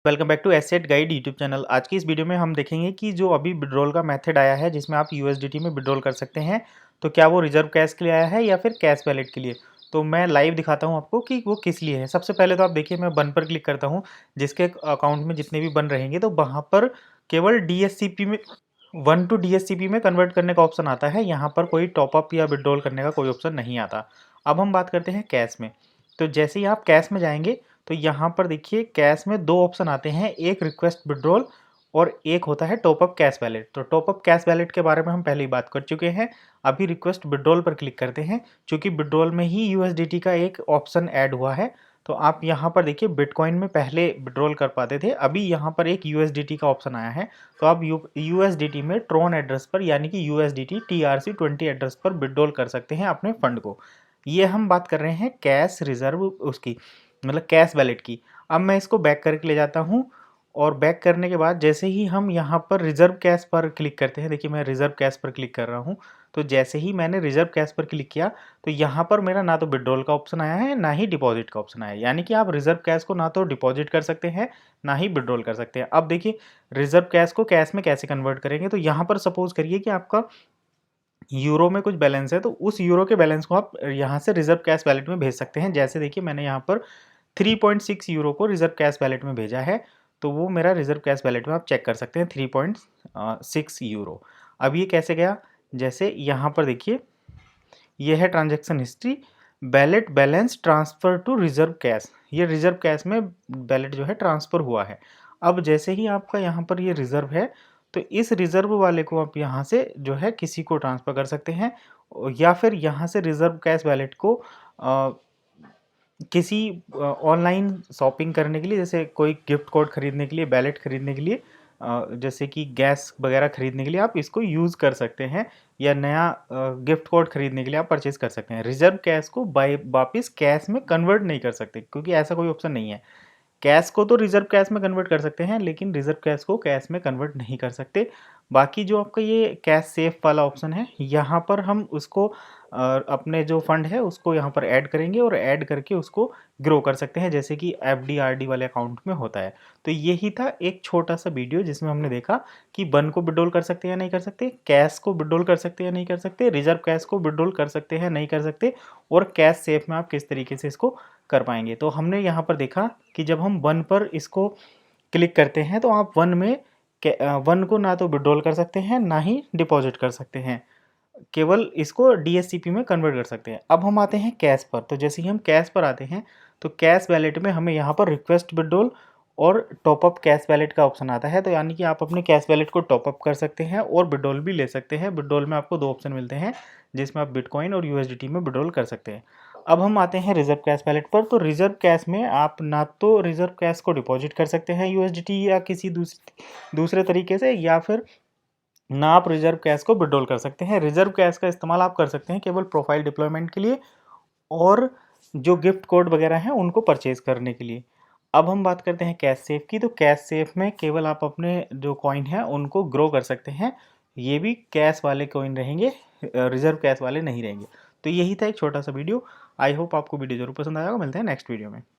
Welcome back to Asset Guide YouTube channel. आज की इस वीडियो में हम देखेंगे कि जो अभी विड्रॉल का मेथड आया है जिसमें आप यूएसडीटी में विड्रॉल कर सकते हैं, तो क्या वो रिजर्व कैश के लिए आया है या फिर कैश वैलेट के लिए। तो मैं लाइव दिखाता हूं आपको कि वो किस लिए है। सबसे पहले तो आप देखिए, मैं बन पर क्लिक करता हूं। जिसके अकाउंट में जितने भी बन रहेंगे तो वहाँ पर केवल डीएससीपी में 1 टू डीएससीपी में कन्वर्ट करने का ऑप्शन आता है। यहाँ पर कोई टॉपअप या विड्रॉल करने का कोई ऑप्शन नहीं आता। अब हम बात करते हैं कैश में। तो जैसे ही आप कैश में जाएंगे तो यहाँ पर देखिए, कैश में दो ऑप्शन आते हैं, एक रिक्वेस्ट विड्रॉल और एक होता है टॉपअप कैश वैलेट। तो टॉपअप कैश वैलेट के बारे में हम पहले ही बात कर चुके हैं। अभी रिक्वेस्ट विड्रॉल पर क्लिक करते हैं, क्योंकि विड्रॉल में ही यूएसडीटी का एक ऑप्शन ऐड हुआ है। तो आप यहाँ पर देखिए, बिटकॉइन में पहले विड्रॉल कर पाते थे, अभी यहाँ पर एक यूएसडीटी का ऑप्शन आया है। तो आप यूएसडीटी में ट्रोन एड्रेस पर यानी कि यूएसडीटी TRC20 एड्रेस पर विड्रॉल कर सकते हैं अपने फंड को। ये हम बात कर रहे हैं कैश रिजर्व उसकी, मतलब कैश वैलेट की। अब मैं इसको बैक करके ले जाता हूँ और बैक करने के बाद जैसे ही हम यहाँ पर रिजर्व कैश पर क्लिक करते हैं, देखिए मैं रिजर्व कैश पर क्लिक कर रहा हूँ। तो जैसे ही मैंने रिजर्व कैश पर क्लिक किया तो यहाँ पर मेरा ना तो विड्रॉल का ऑप्शन आया है ना ही डिपॉजिट का ऑप्शन आया है। यानी कि आप रिजर्व कैश को ना तो डिपॉजिट कर सकते हैं ना ही विड्रॉल कर सकते हैं। अब देखिए, रिजर्व कैश को कैश में कैसे कन्वर्ट करेंगे। तो यहाँ पर सपोज करिए कि आपका यूरो में कुछ बैलेंस है, तो उस यूरो के बैलेंस को आप यहाँ से रिजर्व कैश वैलेट में भेज सकते हैं। जैसे देखिए, मैंने यहाँ पर 3.6 यूरो को रिजर्व कैश वैलेट में भेजा है, तो वो मेरा रिजर्व कैश वैलेट में आप चेक कर सकते हैं 3.6 यूरो। अब ये कैसे गया, जैसे यहाँ पर देखिए, ये है transaction history, wallet balance transfer to reserve cash. ये रिजर्व कैश में वैलेट जो है ट्रांसफर हुआ है। अब जैसे ही आपका यहाँ पर ये रिजर्व है, तो इस रिजर्व वाले को आप यहाँ से जो है किसी को ट्रांसफ़र कर सकते हैं, या फिर यहाँ से रिजर्व कैश वैलेट को किसी ऑनलाइन शॉपिंग करने के लिए, जैसे कोई गिफ्ट कोड खरीदने के लिए, वैलेट खरीदने के लिए, जैसे कि गैस वगैरह खरीदने के लिए आप इसको यूज़ कर सकते हैं, या नया गिफ्ट कोड खरीदने के लिए आप परचेज़ कर सकते हैं। रिजर्व कैश को वापस कैश में कन्वर्ट नहीं कर सकते, क्योंकि ऐसा कोई ऑप्शन नहीं है। कैश को तो रिजर्व कैश में कन्वर्ट कर सकते हैं, लेकिन रिजर्व कैश को कैश में कन्वर्ट नहीं कर सकते। बाकी जो आपका ये कैश सेफ वाला ऑप्शन है, यहाँ पर हम उसको अपने जो फंड है उसको यहाँ पर ऐड करेंगे और ऐड करके उसको ग्रो कर सकते हैं, जैसे कि FD RD वाले अकाउंट में होता है। तो यही था एक छोटा सा वीडियो जिसमें हमने देखा कि बन को विड्रॉल कर सकते हैं या नहीं कर सकते, कैश को विड्रॉल कर सकते हैं या नहीं कर सकते, रिजर्व कैश को विड्रॉल कर सकते हैं नहीं कर सकते, और कैश सेफ में आप किस तरीके से इसको कर पाएंगे। तो हमने यहाँ पर देखा कि जब हम वन पर इसको क्लिक करते हैं तो आप वन को ना तो विड्रॉल कर सकते हैं ना ही डिपॉजिट कर सकते हैं, केवल इसको DSCP में कन्वर्ट कर सकते हैं। अब हम आते हैं कैश पर। तो जैसे ही हम कैश पर आते हैं तो कैश वैलेट में हमें यहाँ पर रिक्वेस्ट विड्रॉल और टॉपअप कैश वैलेट का ऑप्शन आता है। तो यानी कि आप अपने कैश वैलेट को टॉपअप कर सकते हैं और विड्रॉल भी ले सकते हैं। विड्रॉल में आपको दो ऑप्शन मिलते हैं, जिसमें आप बिटकॉइन और USDT में विड्रॉल कर सकते हैं। अब हम आते हैं रिजर्व कैश वैलेट पर। तो रिजर्व कैश में आप ना तो रिजर्व कैश को डिपॉजिट कर सकते हैं USDT या किसी दूसरे तरीके से, या फिर ना आप रिजर्व कैश को विड्रॉल कर सकते हैं। रिजर्व कैश का इस्तेमाल आप कर सकते हैं केवल प्रोफाइल डिप्लॉयमेंट के लिए और जो गिफ्ट कोड वगैरह हैं उनको परचेज करने के लिए। अब हम बात करते हैं कैश सेफ की। तो कैश सेफ में केवल आप अपने जो कॉइन हैं उनको ग्रो कर सकते हैं। ये भी कैश वाले कॉइन रहेंगे, रिजर्व कैश वाले नहीं रहेंगे। तो यही था एक छोटा सा वीडियो। आई होप आपको वीडियो जरूर पसंद आएगा। मिलते हैं नेक्स्ट वीडियो में।